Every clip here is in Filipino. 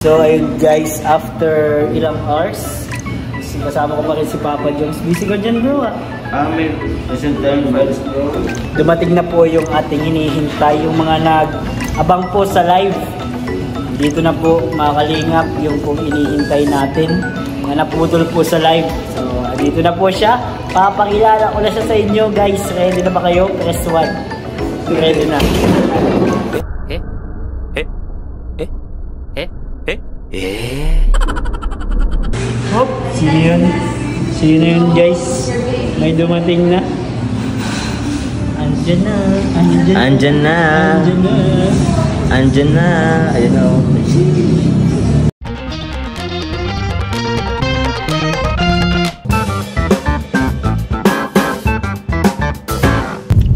So ayun guys, after ilang hours, kasama ko pa rin si Papa Joms. Busy ko dyan bro ah. Amin. Recent time files bro. Dumating na po yung ating hinihintay, yung mga nag-abang po sa live. Dito na po mga kalingap, yung kung hinihintay natin. Mga naputol po sa live. So dito na po siya. Papakilala ko na siya sa inyo guys. Ready na ba kayo? Press 1. Ready na. Hop, sino yun? Sino yun guys? May dumating na. Andyan na. Andyan na. Andyan na. Andyan na. Ayun o.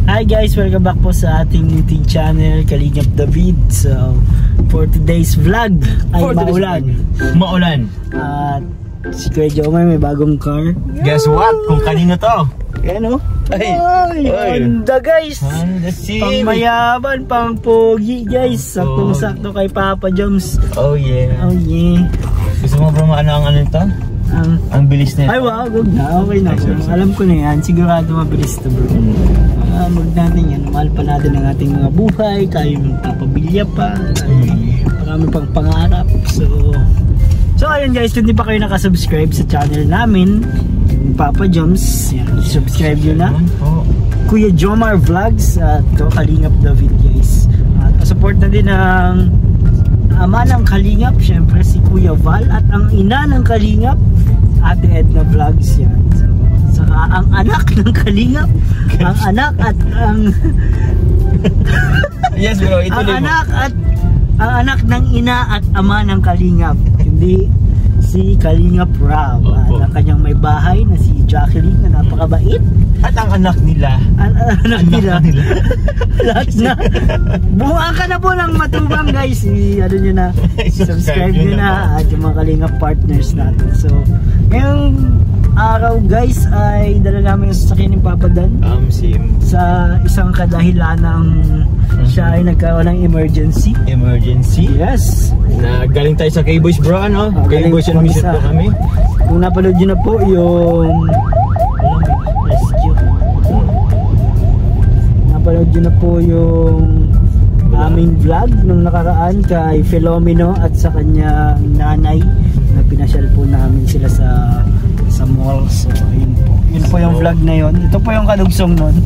Hi guys, welcome back po sa ating YouTube channel, Kalingap David. So, for today's vlog ay maulan. Maulan. At si Kuya Jomar may bagong car. Guess what? Kung kanino to? Ayan o. Ay, Honda guys. Honda Civic. Pang mayaman, pang pogi guys. Saktong-sakto kay Papa Joms. Oh yeah. Oh yeah. Gusto mo ba maano ang ano ito? Ang bilis nito. Ay wow, good na. Okay na. Alam ko na yan. Sigurado mabilis to bro. Huwag natin yan. Mahal pa natin ang ating mga buhay. Tayo magpapabilya pa. Marami pang pangarap. So ayun guys, kung di pa kayo nakasubscribe sa channel namin, Papa Joms, subscribe nyo na. Kuya Jomar Vlogs at Kalingap David guys. At support na din ang ama ng Kalingap, syempre si Kuya Val, at ang ina ng Kalingap, Ate Edna Vlogs yan. So, ang anak ng Kalingap, ang anak at ang yes bro, ito ang anak at ang anak ng ina at ama ng Kalingap, hindi si Kalingap Rob, at ang kanyang may bahay na si Jacqueline na napakabait, at ang anak nila. Anak nila. Lahat na. Buha ka na po ng matubang guys. Ano nyo na, subscribe nyo na at yung mga Kalingap partners natin. So, ngayong araw guys ay dala namin yung sasakyan ni Papa Dan sa isang kadahilanang siya ay nagkaroon ng emergency. Yes. Galing tayo sa K-Boys bro, ano? K-Boys yung mission po kami. Kung napanood nyo na po yung rescue, napanood nyo na po yung aming vlog nung nakaraan kay Filomeno at sa kanyang nanay na pinasyal po namin sila sa mall. So ayun po, yun po yung vlog na yun. Ito po yung kalugsong nun.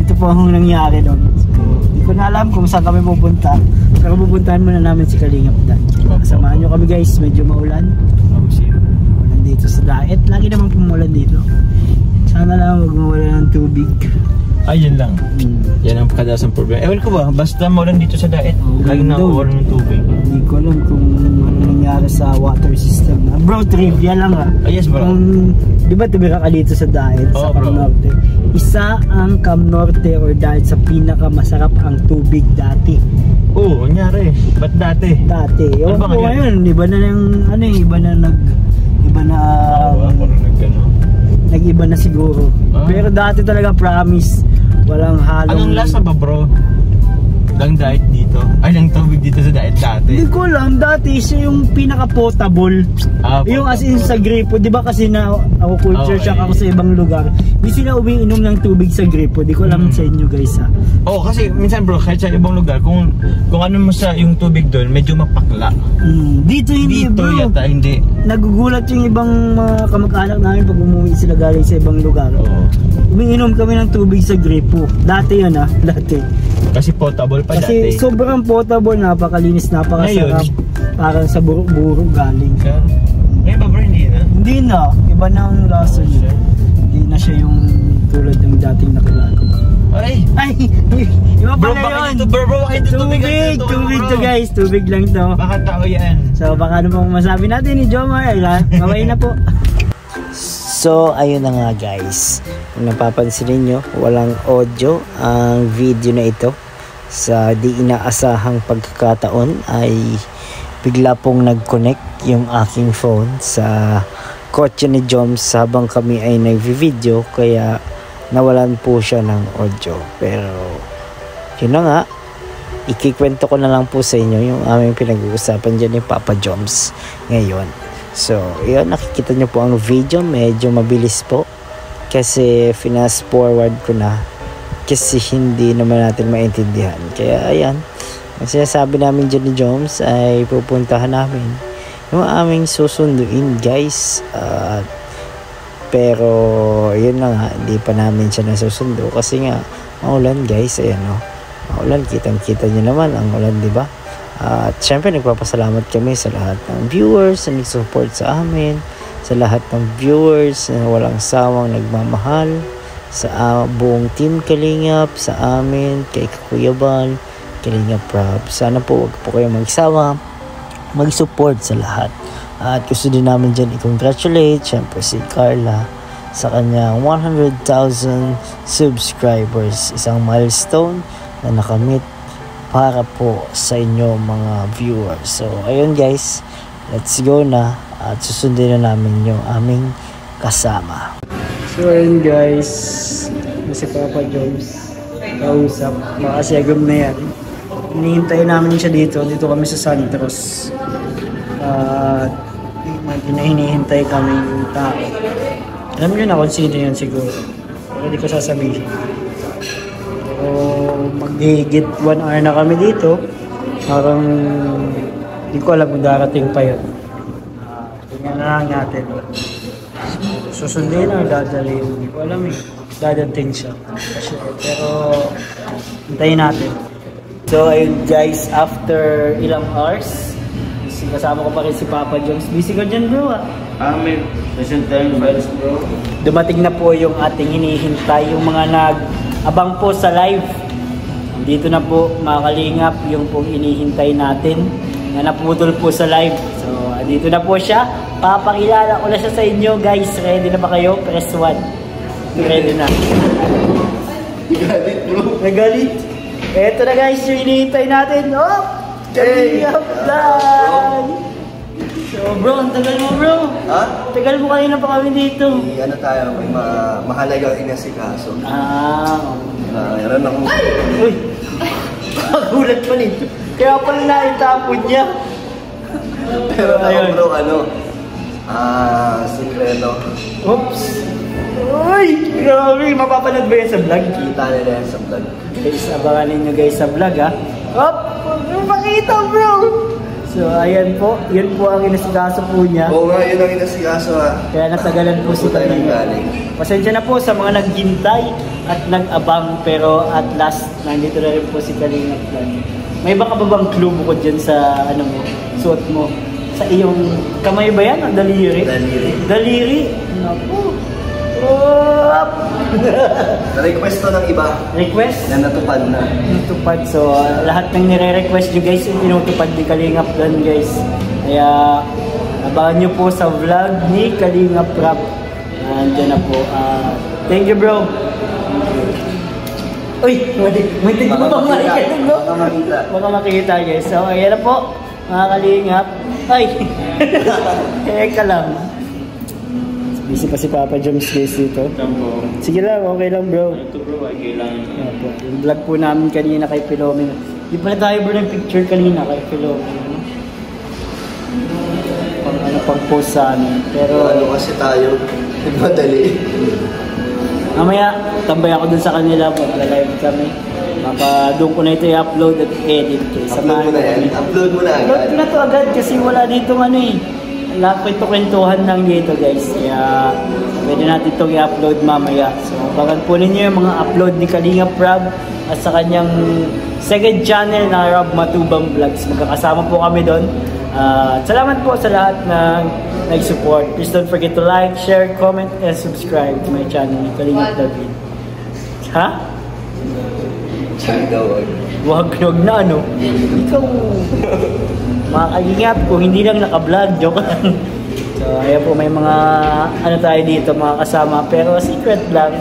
Ito po ang nangyari nun. So hindi ko na alam kung saan kami pupunta, pero pupuntahan muna namin si Kalingap Dan. Samahan nyo kami guys, medyo maulan. Maulan dito sa daet, lagi naman pumulan dito. Sana lang wag mawala ng tubig. Ayun lang. Yan ang kadasang problema. Ewan ko ba, basta maulan dito sa daet, lagi na walang ng tubig. Hindi ko alam kung ano nangyari sa water system. Bro, trivia lang ah. Yes bro. Di ba tumira ka dito sa daet, sa Cam Norte? Isa ang Cam Norte or daet sa pinakamasarap ang tubig dati. Oo, nangyari. Ba't dati? Dati. Ewan ko ngayon, iba na yung ano eh, iba na siguro. Pero dati talaga promise, walang halong. Anong lasa ba bro? Lang diet dito? Ay, lang tubig dito sa diet dati? Hindi ko alam, dati siya yung pinaka-potable. Yung as in sa gripo, di ba kasi na ako culture shock ako sa ibang lugar. Hindi sila umiinom ng tubig sa gripo. Di ko alam sa inyo guys ha. Oo, kasi minsan bro, kahit sa ibang lugar, kung ano mo sa yung tubig doon, medyo mapakla. Dito hindi dito bro. Yata hindi. Nagugulat yung ibang mga kamag-anak namin pag umuwi sila galing sa ibang lugar. Umiinom kami ng tubig sa gripo. Dati yun ha, dati. Kasi potable pa kasi dati. Sobrang potable, napakalinis, napakasarap. Parang sa buruk-buruk galing. Ngayon ba bro, hindi na? Hindi na, iba na ang lasa niya. Hindi na siya yung tulad ng dating nakilala ko. Ay! Iba pala yun! Bro, bakit tubig to guys, tubig lang to. Baka tao yan. So baka ano pong masabi natin ni Jomar, mamay na po. So ayun na nga guys, kung napapansin niyo, walang audio ang video na ito. Sa di inaasahang pagkakataon ay bigla pong nag-connect yung aking phone sa kotse ni Joms habang kami ay nag-video, kaya nawalan po siya ng audio. Pero yun na nga, ikikwento ko na lang po sa inyo yung aming pinag-uusapan dyan ni Papa Joms ngayon. So, yun, nakikita nyo po ang video, medyo mabilis po kasi fast forward ko na kasi hindi naman natin maintindihan. Kaya ayan, ang sinasabi namin dyan ni Joms ay pupuntahan namin yung aming susunduin, guys. Pero yun na nga, hindi pa namin siya nasusundo kasi nga maulan, guys. Ayan o, maulan, kitang-kita nyo naman ang ulan, diba? At syempre nagpapasalamat kami sa lahat ng viewers na nag-support sa amin, sa lahat ng viewers na walang sawang nagmamahal, sa buong team Kalingap, sa amin, kay Kuya Bal, Kalingap Prab. Sana po wag po kayo magsawa mag-support sa lahat. At gusto din namin dyan i-congratulate syempre si Carla sa kanyang 100,000 subscribers. Isang milestone na nakamit para po sa inyo mga viewers. So ayun guys, let's go na at susundin na namin yung aming kasama. So ayun guys, si Papa Joms kausap, makasiyagam na yan. Hinihintay namin siya dito kami sa Santos. At may hinihintay kami yung tao. Alam nyo na kung sino yun siguro, pero hindi ko sasabihin. So mag-higit 1 hour na kami dito, parang hindi ko alam kung darating pa yun. Tingnan na lang natin. Susundin o dadalhin, hindi ko alam eh. Dadating siya. Pero hintayin natin. So ayun guys, after ilang hours, kasama ko pa rin si Papa Joms. Busy ka dyan bro May present time files bro. Dumating na po yung ating hinihintay, yung mga nag-abang po sa live. Dito na po mga Kalingap, yung pong inihintay natin na naputol po sa live. So dito na po siya. Papakilala ko na siya sa inyo guys. Ready na ba kayo? Press 1. Ready na. Nagalit bro. Nagalit. Eto na guys, yung inihintay natin. Oh! Kalingap Vlog! So bro, ang tagal mo bro. Ha? Tagal mo kanina pa kami dito. Ano tayo, may mahalagang inasikaso. Meron akong... Uy! Magulat pa nito. Kaya pala naitapon niya. Pero ayun bro, sikreto. Oops! Uy! Grabe! Mapapanood ba yan sa vlog? Kita nila yan sa vlog. Guys, abangan ninyo guys sa vlog ha. Hop! Makita bro! So ayan po, yun po ang inasikaso po niya. Oo nga, yun ang inasikaso ha. Kaya natagalan po si Kalingap. Pasensya na po sa mga naghintay at nag-abang, pero at last, nandito na rin po si Kalingap. May baka ba bang clue bukod dyan sa ano mo, suot mo? Sa iyong kamay ba yan? Daliri? Daliri. Daliri? Naku. Na-request to ng iba. Request? Na natupad na. Natupad. So, lahat ng nire-request nyo guys, yung tinutupad ni Kalingap doon guys. Kaya, abangan nyo po sa vlog ni Kalingap Prab. Andiyan na po. Thank you bro. Uy, may tignan mo bang makikita bro? Baka makita. Baka makita guys. So, ayan na po. Mga Kalingap. Ay! Eka lang. Busy pa si Papa Joms guys dito. Sige lang, okay lang bro. Ito bro, okay lang. Yung vlog po namin kanina kay Philomena. Di pala tayo bro ng picture kanina kay Philomena. Pang post sa amin. Pero Ano kasi tayo, madali. mamaya, tambay ako dun sa kanila. Magla-live kami. Doon ko na ito i-upload at edit. Upload mo na yan? Upload mo na agad? Upload ko na ito agad kasi wala dito ano eh. Kwento-kwentuhan lang dito guys. Kaya pwede natin itong i-upload mamaya. So bagan po ninyo yung mga upload ni Kalingap Prab at sa kanyang second channel na Rob Matubang Vlogs. Magkakasama po kami doon. Salamat po sa lahat ng nag-support. Please don't forget to like, share, comment, and subscribe to my channel ni Kalingap David. Ha? Wag na ano. Ikaw mga Kalingap, kung hindi lang naka-vlog, joke lang. So ayan po, may mga ano tayo dito, mga kasama, pero secret lang.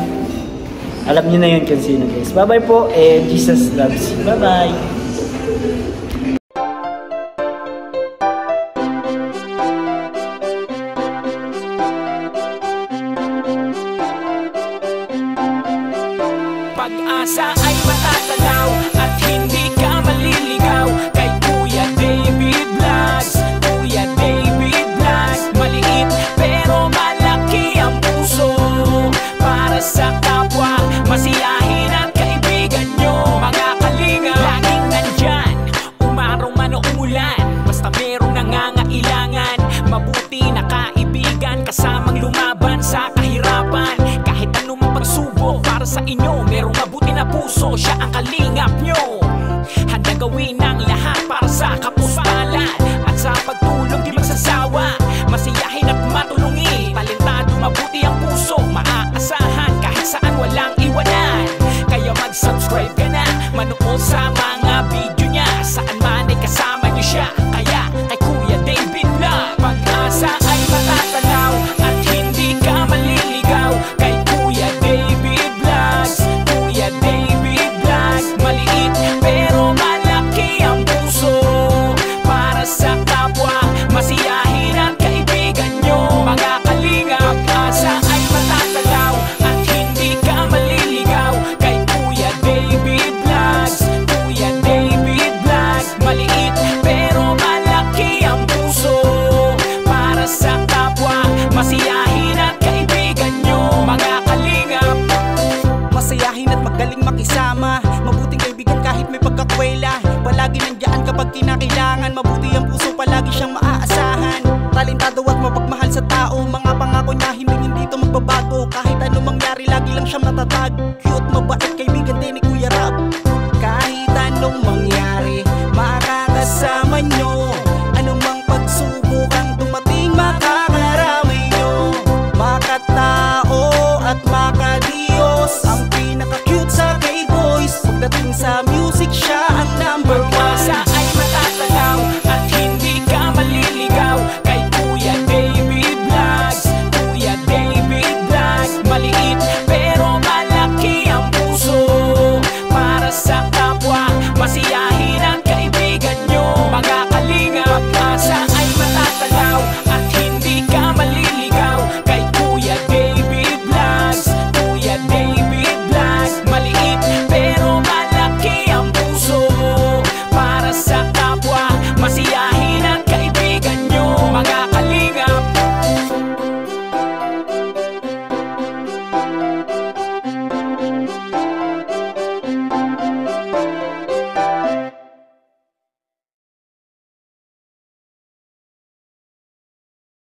Alam niyo na yun kung sino guys. Bye bye po, and Jesus loves you. Bye bye. Pag-asa ay matatanaw at hindi ka malilimutan. mabuti na kaibigan, kasamang lumaban sa kahirapan. Kahit anumang pagsubok para sa inyo, merong mabuti na puso, siya ang kalingap nyo. Handa gawin ang lahat para sa kapuspalan, at sa pagtulong di magsasawa, masiyahin at matulungin. Talentado, mabuti ang puso, maaasahan kahit saan walang iwanan. Kaya mag-subscribe ka na, manood sa mga video niya, saan man ay kasama niyo siya. Kaya kay Kuya David Vlog, pag-asa ay matatanaw at hindi ka maliligaw. Kay Kuya David Vlogs, Kuya David Vlogs. Maliit pero malaki ang puso para sa kapwa, masiyahin at kaibigan nyo. Mga kalinga, pag-asa ay matatanaw at hindi ka maliligaw. Kay Kuya David Vlogs, Kuya David Vlogs. Maliit pero malaki ang puso para sa kapwa, masiyahin at kaibigan nyo. Mga kalingap, masayahin at magaling makisama, mabuting kaibigan kahit may pagkakwela. Palagi nandiyan kapag kinakailangan, mabuti ang puso, palagi siyang maaasahan. Talentado at mapagmahal sa tao, mga pangako niya hindi ito magbabago. Kahit anong mangyari, lagi lang siyang natatag.